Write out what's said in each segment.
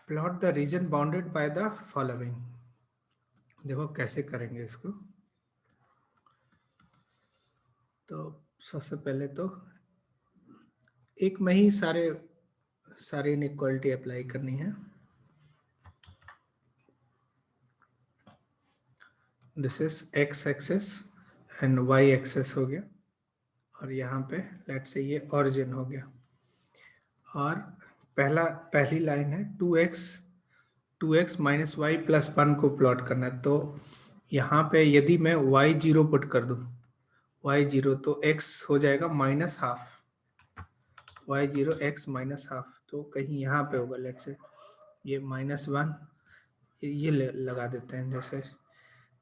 Plot the reason bounded by the following. देखो कैसे करेंगे इसको। तो सबसे पहले तो एक में ही सारी इनइक्वालिटी अप्लाई करनी है। This is x axis and y axis हो गया, और यहाँ पे लेट से ये ओरिजिन हो गया। और पहली लाइन है 2x माइनस वाई प्लस 1 को प्लॉट करना है। तो यहाँ पे यदि मैं y0 पुट कर दूं, y0 तो x हो जाएगा minus half, y0 x minus half. तो कहीं यहाँ पे होगा, लेट से ये -1 ये लगा देते हैं, जैसे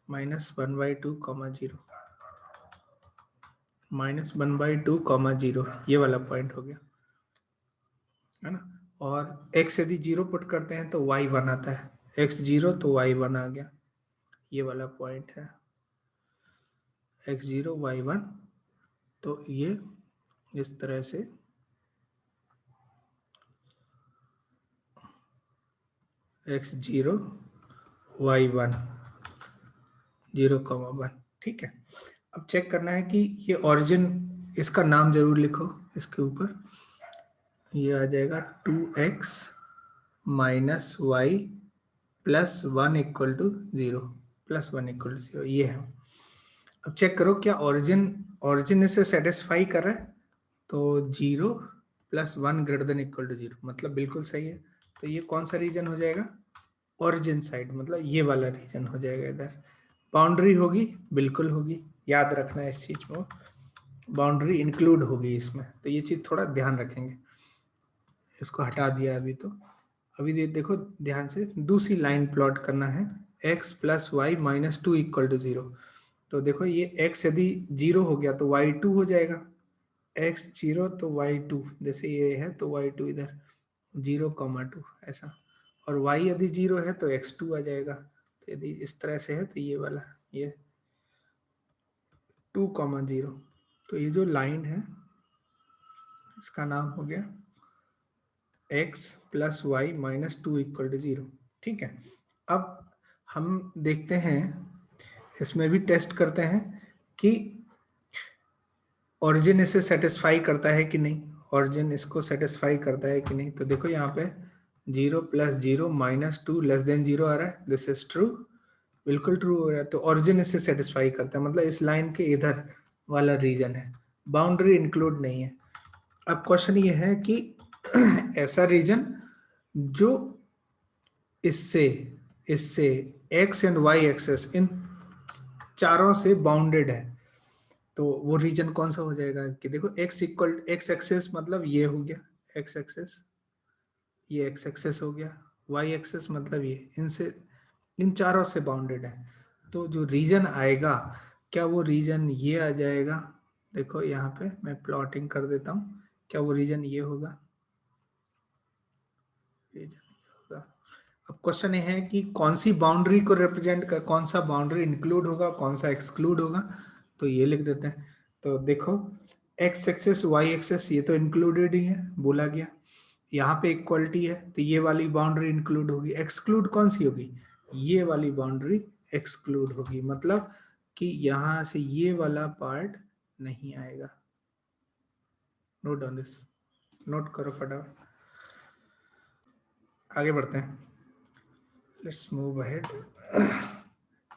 -1/2, -1/2, -1/2, ये वाला पॉइंट हो गया, है ना। और x यदि 0 पुट करते हैं तो y1 आता है, x 0 तो y1 आ गया, ये वाला पॉइंट है x0 y1। तो ये इस तरह से x0 y1 0,1, ठीक है। अब चेक करना है कि ये ओरिजिन, इसका नाम जरूर लिखो इसके ऊपर। ये आ जाएगा 2x minus y plus 1 equal to 0, +1 equal to 0, ये है। अब चेक करो क्या ओरिजिन इसे सेटिस्फाई कर रहा है। तो 0 + 1 > इक्वल टू 0, मतलब बिल्कुल सही है। तो ये कौन सा रीजन हो जाएगा, ओरिजिन साइड, मतलब ये वाला रीजन हो जाएगा। इधर बाउंड्री होगी, बिल्कुल होगी, याद रखना है इस चीज में, बाउंड्री इंक्लूड होगी इसमें। तो ये चीज थोड़ा ध्यान रखेंगे। इसको हटा दिया अभी देखो ध्यान से, दूसरी लाइन प्लॉट करना है, x + y - 2 इक्वल टू 0। तो देखो ये x यदि 0 हो गया तो y2 हो जाएगा, x 0 तो y2, जैसे ये है तो y2 इधर 0,2 ऐसा, और y यदि 0 है तो x2 आ जाएगा। तो यदि इस तरह से है तो ये वाला ये 2,0। तो ये जो लाइन है इसका नाम हो गया x + y - 2 इक्वल टू 0, ठीक है। अब हम देखते हैं, इसमें भी टेस्ट करते हैं कि ओरिजिन इसे सेटिस्फाई करता है कि नहीं, ओरिजिन इसको सेटिस्फाई करता है कि नहीं। तो देखो यहाँ पे 0 + 0 - 2 <0 आ रहा है, दिस इज ट्रू, बिल्कुल ट्रू हो रहा है। तो ओरिजिन इसे सेटिस्फाई करता है, मतलब इस लाइन के इधर वाला रीजन है, बाउंड्री इंक्लूड नहीं है। अब क्वेश्चन ये है कि ऐसा रीजन जो इससे x एंड y एक्सेस इन चारों से बाउंडेड है, तो वो रीजन कौन सा हो जाएगा। कि देखो x एक्सेस मतलब ये हो गया x एक्सेस, ये x एक्सेस हो गया, y एक्सेस मतलब ये, इनसे इन चारों से बाउंडेड है। तो जो रीजन आएगा, क्या वो रीजन ये आ जाएगा। देखो यहाँ पे मैं प्लॉटिंग कर देता हूँ, क्या वो रीजन ये होगा, रीजन होगा। अब क्वेश्चन ये है कि कौन सी बाउंड्री को रिप्रेजेंट कर, कौन सा बाउंड्री इंक्लूड होगा, कौन सा एक्सक्लूड होगा। तो ये लिख देते हैं। तो देखो x एक्सेस y एक्सेस ये तो इंक्लूडेड ही है, बोला गया। यहाँ पे इक्वलिटी है तो ये वाली बाउंड्री इंक्लूड होगी। एक्सक्लूड कौन सी होगी, ये वाली बाउंड्री एक्सक्लूड होगी, मतलब कि यहाँ से ये वाला पार्ट नहीं आएगा। नोट डाउन दिस, नोट करो फटाफट, आगे बढ़ते हैं। Let's move ahead.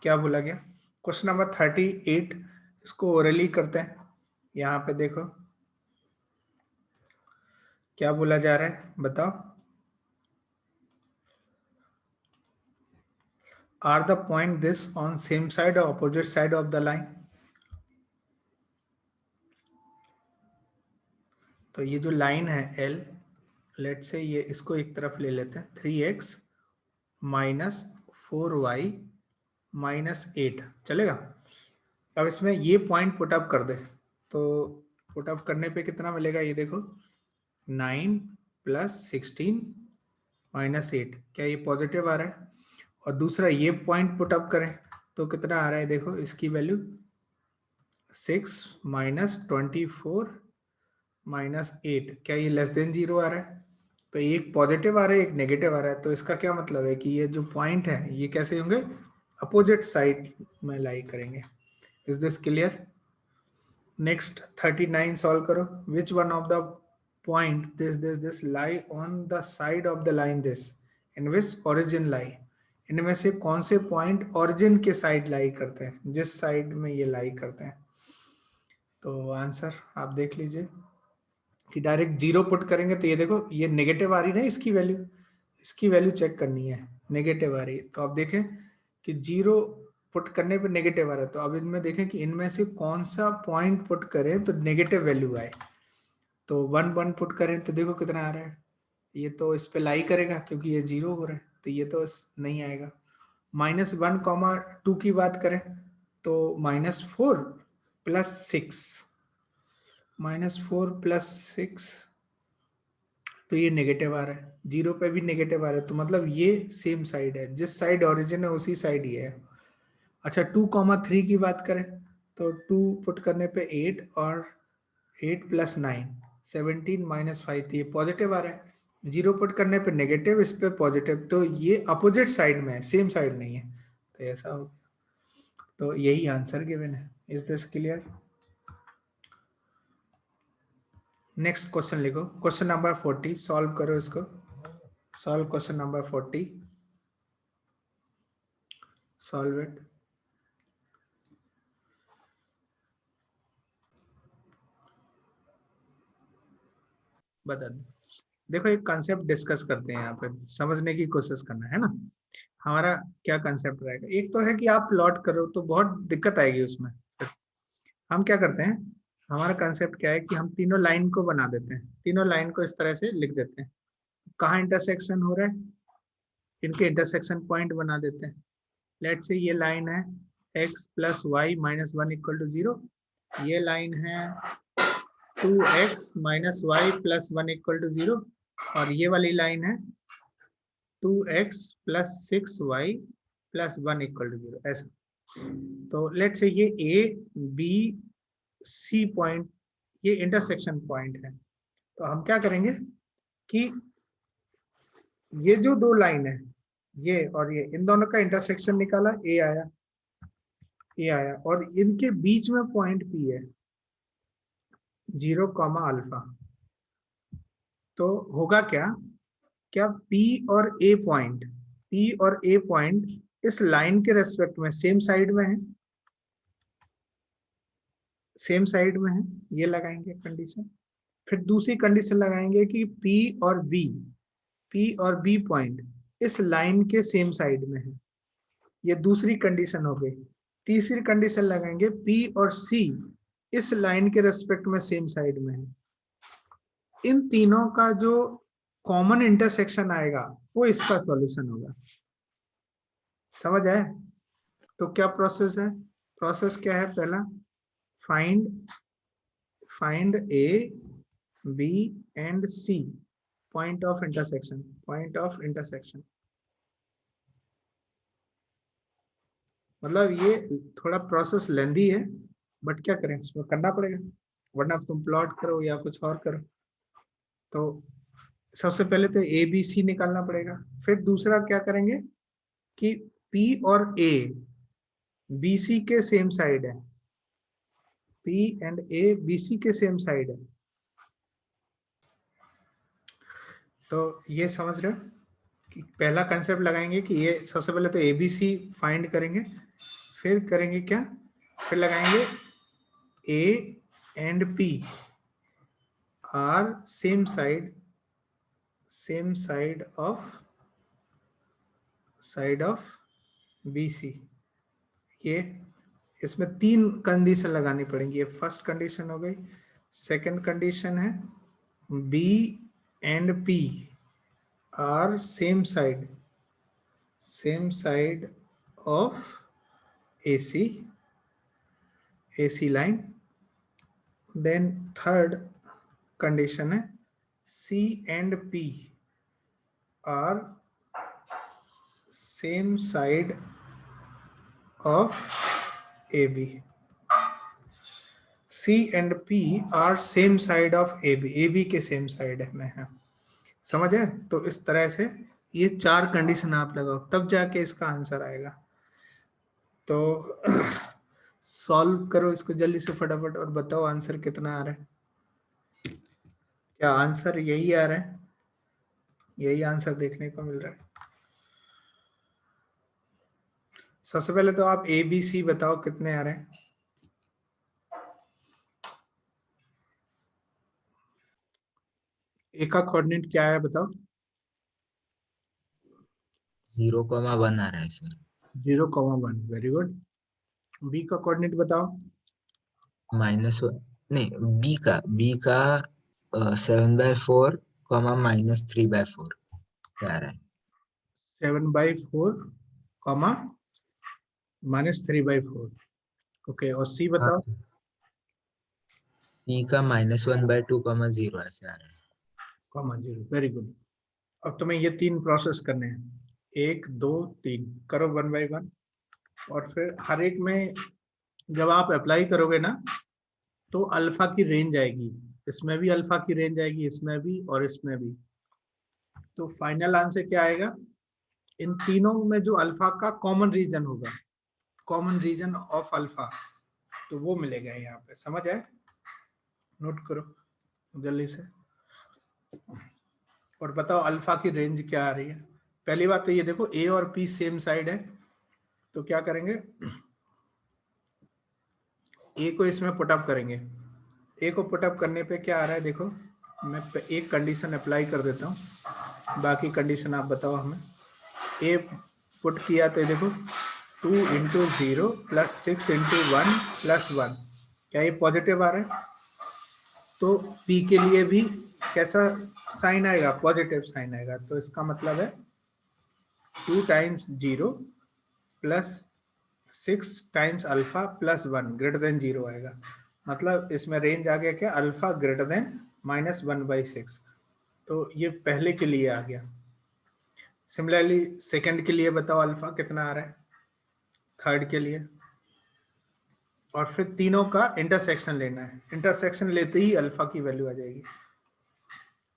क्या बोला गया, क्वेश्चन नंबर 38, इसको ओरली करते हैं। यहाँ पे देखो क्या बोला जा रहा है, बताओ। Are the point this on same side और opposite side of the line. तो ये जो लाइन है L, लेट से ये इसको एक तरफ ले लेते हैं, 3x - 4y - 8 चलेगा। अब इसमें ये पॉइंट पुटअप कर दे, तो पुटअप करने पे कितना मिलेगा, ये देखो 9 + 16 - 8, क्या ये पॉजिटिव आ रहा है। और दूसरा ये पॉइंट पुटअप करें तो कितना आ रहा है, देखो इसकी वैल्यू 6 - 24 - 8, क्या ये <0 आ रहा है। तो एक पॉजिटिव आ रहा है, एक नेगेटिव आ रहा है, तो इसका क्या मतलब है कि ये जो पॉइंट है ये कैसे होंगे, अपोजिट साइड में लाई करेंगे। Is this clear? Next 39 solve करो। Which one of the point this lie on the side of the line this in which origin lie, इनमें से कौन से पॉइंट ओरिजिन के साइड लाई करते हैं, जिस साइड में ये लाई करते हैं। तो आंसर आप देख लीजिए कि डायरेक्ट जीरो पुट करेंगे तो ये देखो ये नेगेटिव आ रही ना, इसकी वैल्यू चेक करनी है, नेगेटिव आ रही है। तो आप देखें कि जीरो पुट करने पे नेगेटिव आ रहा है, तो अब इनमें देखें कि इनमें से कौन सा पॉइंट पुट करें तो नेगेटिव वैल्यू आए। तो 1 1 पुट करें तो देखो कितना आ रहा है, ये तो इस पे लाई करेगा क्योंकि ये जीरो हो रहा है, तो ये तो नहीं आएगा। -1, 2 की बात करें तो -4 + 6, -4 + 6, तो ये नेगेटिव आ रहा है, जीरो पे भी नेगेटिव आ रहा है, तो मतलब ये सेम साइड है, जिस साइड ओरिजिन है उसी साइड ये है। अच्छा 2, 3 की बात करें तो 2 पुट करने पे 8 और 8 + 9 17 -5, तो ये पॉजिटिव आ रहा है। जीरो पुट करने पे नेगेटिव, इस पे पॉजिटिव, तो ये अपोजिट साइड में है, सेम साइड नहीं है, तो ऐसा हो गया। तो यही आंसर गिवन है। Is this clear? Next question लिखो, क्वेश्चन नंबर 40 सॉल्व करो इसको। Solve question number 40, solve it. बता दो। देखो एक कंसेप्ट डिस्कस करते हैं यहाँ पे, समझने की कोशिश करना है ना। हमारा क्या कंसेप्ट रहेगा, एक तो है कि आप प्लॉट करो तो बहुत दिक्कत आएगी उसमें। हम क्या करते हैं, हमारा कंसेप्ट क्या है कि हम तीनों लाइन को बना देते हैं, तीनों लाइन को इस तरह से लिख देते हैं, कहाँ इंटरसेक्शन हो रहा है इनके इंटरसेक्शन पॉइंट बना देते हैं। लेट से ये लाइन है x + y - 1 = 0, ये लाइन है 2x - y + 1 = 0, और ये वाली लाइन है 2x + 6y + 1 = 0, ऐसा। तो लेट से ये a b c पॉइंट ये इंटरसेक्शन पॉइंट है। तो हम क्या करेंगे कि ये जो दो लाइन है ये और ये, इन दोनों का इंटरसेक्शन निकाला, ए आया और इनके बीच में पॉइंट पी है 0, α। तो होगा क्या, क्या P और A पॉइंट, P और A पॉइंट इस लाइन के रेस्पेक्ट में सेम साइड में है, सेम साइड में है, ये लगाएंगे कंडीशन। फिर दूसरी कंडीशन लगाएंगे कि P और B पॉइंट इस लाइन के सेम साइड में है, ये दूसरी कंडीशन हो गई। तीसरी कंडीशन लगाएंगे P और C इस लाइन के रेस्पेक्ट में सेम साइड में है। इन तीनों का जो कॉमन इंटरसेक्शन आएगा वो इसका सॉल्यूशन होगा। समझ आए? तो क्या प्रोसेस है, प्रोसेस क्या है, पहला find A B and C point of intersection. मतलब ये थोड़ा प्रोसेस लेंदी है, बट क्या करें, उसमें करना पड़ेगा, वरना तुम प्लॉट करो या कुछ और करो। तो सबसे पहले तो ए बी सी निकालना पड़ेगा। फिर दूसरा क्या करेंगे कि P और A बी सी के सेम साइड है, P and A B C के सेम साइड है। तो ये समझ रहे हो कि पहला कंसेप्ट लगाएंगे कि ये सबसे पहले तो ए बी सी फाइंड करेंगे, फिर करेंगे क्या, फिर लगाएंगे A and P are same side of BC। ये इसमें 3 कंडीशन लगानी पड़ेंगी, ये फर्स्ट कंडीशन हो गई। सेकंड कंडीशन है B and P are same side of AC line। Then third condition है C and P are same side of AB। C and P are same side of AB, AB के same side में है। समझ है? तो इस तरह से ये 4 कंडीशन आप लगाओ, तब जाके इसका आंसर आएगा। तो सॉल्व करो इसको जल्दी से फटाफट और बताओ आंसर कितना आ रहा है। क्या आंसर यही आ रहा है? यही आंसर देखने को मिल रहा है। सबसे पहले तो आप ए बी सी बताओ कितने आ रहे हैं। ए का कोऑर्डिनेट क्या है बताओ? 0,1 आ रहा है सर। 0,1, very good. बी का कोऑर्डिनेट बताओ। -1 नहीं, बी का 7/4, -3/4 आ रहा है। 7/4, -3/4। ओके, और सी हाँ, बताओ। सी का -1/2, 0 ऐसे आ रहा है। 0, वेरी गुड। अब तुम्हें ये 3 प्रोसेस करने हैं, 1 2 3, करो 1 बाय 1। और फिर हर एक में जब आप अप्लाई करोगे ना, तो अल्फा की रेंज आएगी, इसमें भी अल्फा की रेंज आएगी, इसमें भी और इसमें भी। तो फाइनल आंसर क्या आएगा? इन तीनों में जो अल्फा का कॉमन रीजन होगा, कॉमन रीजन ऑफ अल्फा, तो वो मिलेगा यहाँ पे। समझ आए? नोट करो जल्दी से और बताओ अल्फा की रेंज क्या आ रही है। पहली बात तो ये देखो, ए और पी सेम साइड है, तो क्या करेंगे, ए को इसमें पुटअप करेंगे। ए को पुटअप करने पे क्या आ रहा है देखो, मैं एक कंडीशन अप्लाई कर देता हूँ, बाकी कंडीशन आप बताओ हमें। ए पुट किया तो देखो 2 × 0 + 6 × 1 + 1, क्या ये पॉजिटिव आ रहा है? तो पी के लिए भी कैसा साइन आएगा? पॉजिटिव साइन आएगा। तो इसका मतलब है 2 × 0 + 6 × अल्फा + 1 > 0 आएगा। मतलब इसमें रेंज आ गया क्या? Alpha greater than -1/6। तो ये पहले के लिए आ गया। सिमिलरली सेकंड के लिए बताओ अल्फा कितना आ रहा है, थर्ड के लिए। और फिर तीनों का इंटरसेक्शन लेना है, इंटरसेक्शन लेते ही अल्फा की वैल्यू आ जाएगी।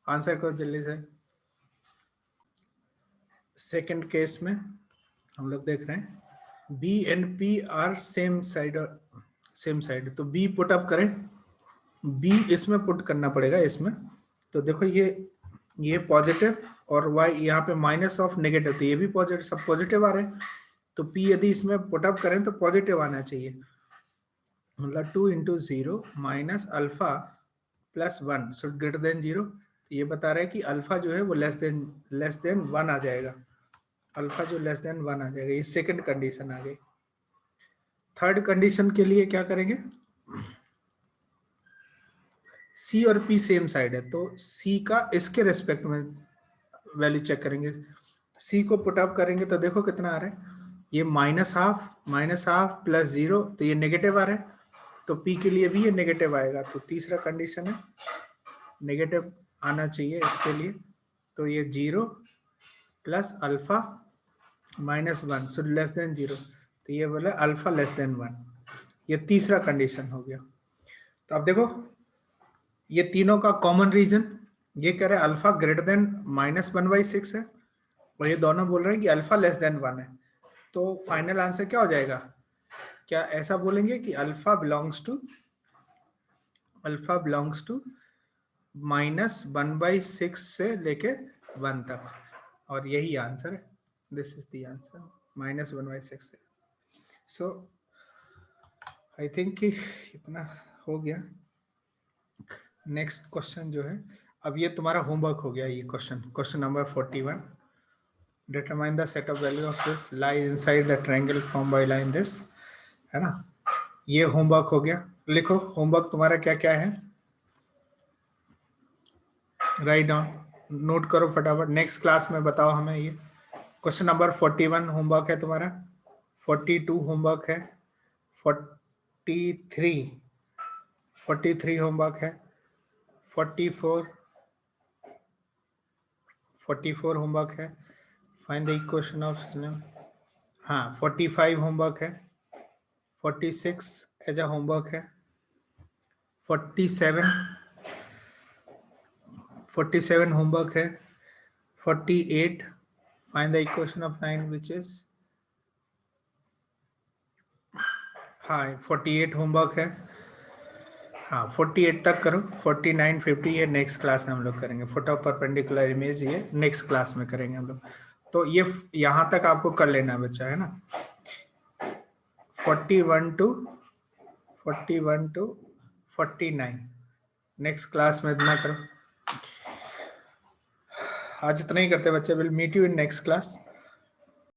आंसर करो जल्दी से। सेकंड केस में हम लोग देख रहे हैं B and P are same side, same side, तो बी पुट अप करें, बी इसमें पुट करना पड़ेगा इसमें। तो देखो ये पॉजिटिव और वाई यहाँ पे माइनस ऑफ नेगेटिव, तो ये भी पॉजिटिव, सब पॉजिटिव आ रहे हैं। तो पी यदि इसमें पुट अप करें तो पॉजिटिव आना चाहिए, मतलब 2 × 0 - अल्फा + 1 शुड ग्रेटर देन 0। ये बता रहा है कि अल्फा जो है वो लेस देन 1 आ जाएगा, अल्फा जो लेस देन 1 आ जाएगा। ये सेकंड कंडीशन आ गई। थर्ड कंडीशन के लिए क्या करेंगे, सी और पी सेम साइड है, तो सी का इसके रेस्पेक्ट में वैल्यू चेक करेंगे। सी को पुट अप करेंगे तो देखो कितना आ रहा है, ये -½ + 0, तो ये नेगेटिव आ रहा है। तो पी के लिए भी ये नेगेटिव आएगा। तो तीसरा कंडीशन है नेगेटिव आना चाहिए इसके लिए। तो ये 0 + अल्फा -1 शुड लेस देन 0, तो ये बोला अल्फा लेस देन 1। ये तीसरा कंडीशन हो गया। तो अब देखो ये तीनों का कॉमन रीजन, ये कह रहे हैं अल्फा ग्रेटर देन -1/6 है, और ये दोनों बोल रहे हैं कि अल्फा लेस देन 1 है। तो फाइनल आंसर क्या हो जाएगा? क्या ऐसा बोलेंगे कि अल्फा बिलोंग्स टू -1/6 से लेके 1 तक, और यही आंसर है। दिस इज द आंसर, -1/6 से। सो आई थिंक कि इतना हो गया। नेक्स्ट क्वेश्चन जो है, अब ये तुम्हारा होमवर्क हो गया। ये question number 41, determine the set of value of this lie inside the triangle form by line this, है ना? ये होमवर्क हो गया। लिखो होमवर्क तुम्हारा क्या क्या है, राइट डाउन, नोट करो फटाफट, नेक्स्ट क्लास में बताओ हमें। ये क्वेश्चन नंबर 41 होमवर्क है तुम्हारा, 42 होमवर्क है, 43 होमवर्क है, 44 होमवर्क है। फाइंड द इक्वेशन ऑफ, हाँ 45 होमवर्क है, 46 एज अ होमवर्क है, 47 होमवर्क है, 48, find the equation of line which is, हाँ 48 होमवर्क है, हाँ 48 तक करो, 49 50 ये नेक्स्ट क्लास में हम लोग करेंगे, फुट ऑफ परपेंडिकुलर इमेज ये नेक्स्ट क्लास में करेंगे हम लोग। तो ये यहाँ तक आपको कर लेना बच्चा है ना, 41 to 49 नेक्स्ट क्लास में इतना करो। आज इतना ही करते बच्चे, will meet you in next class.